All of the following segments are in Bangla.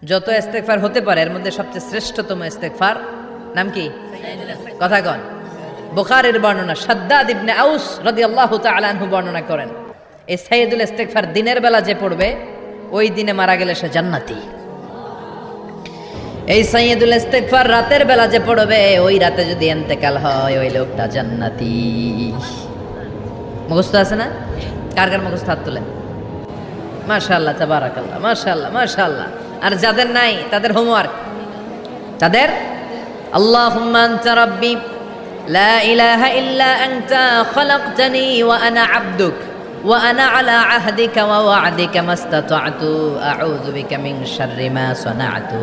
যত ইস্তেগফার হতে পারে এর মধ্যে সবচেয়ে শ্রেষ্ঠতম ইস্তেগফার নাম কি? কথা কন। বুখারীর বর্ণনা, শাদ্দাদ ইবনে আউস রাদিয়াল্লাহু তাআলা আনহু বর্ণনা করেন, এই সাইয়্যিদুল ইস্তেগফার দিনের বেলা যে পড়বে ওই দিনে মারা গেলে সে জান্নাতি। এই সাইয়্যিদুল ইস্তেগফার রাতের বেলা যে পড়বে ওই রাতে যদি ইন্তেকাল হয় ওই লোকটা জান্নাতি। মুখস্থ আছে না? কার কার মুখস্থ হাত তোলেন? মাশাআল্লাহ, তাবারাকাল্লাহ, মাশাআল্লাহ, মাশাআল্লাহ। আর যাদের নাই তাদের হোমওয়ার্ক, তাদের আল্লাহুম্মা আনতা রাব্বি লা ইলাহা ইল্লা আনতা খালাকতানি ওয়া আনা আবদুক ওয়া আনা আলা আহদিকা ওয়া ওয়া'দিকা মাস্তাতা'তু আউযু বিকা মিন শাররি মা সানা'তু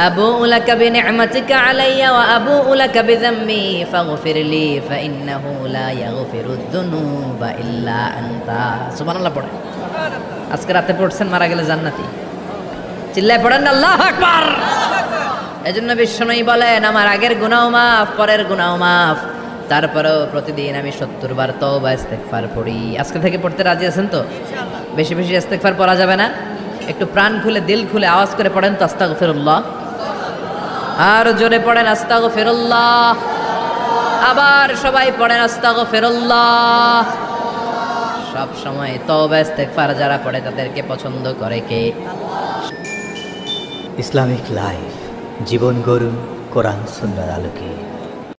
আবু'ু লাকা বিনি'মাতিকা আলাইয়া ওয়া আবু'ু লাকা বিযামবি ফাগফির লি ফাইন্নাহু লা ইয়াগফিরুদ যুনুবা ইল্লা আনতা। সুবহানাল্লাহ পড়েন। আজকে রাতে পড়ছেন, মারা গেলে জান্নাতি। চিল্লায় পড়েন আল্লাহু আকবার। এজন্য বিশ্বনবী বলেন আমার আগের গুনাহ মাফ, পরের গুনাহ মাফ, তারপরেও প্রতিদিন আমি 70 বার তওবা ইস্তেগফার পড়ি। আজকে থেকে পড়তে রাজি আছেন তো? বেশি বেশি ইস্তেগফার পড়া যাবে না? একটু প্রাণ খুলে দিল খুলে আওয়াজ করে পড়েন তো আস্তাগফিরুল্লাহ। আর জোরে পড়েন আস্তাগফিরুল্লাহ। আবার সবাই পড়েন আস্তাগফিরুল্লাহ। সব সময় তওবা ইস্তেগফার যারা পড়ে তাদেরকে পছন্দ করে কে? ইসলামিক লাইফ, জীবন গড়ুন কোরআন সুন্নাহর আলোকে।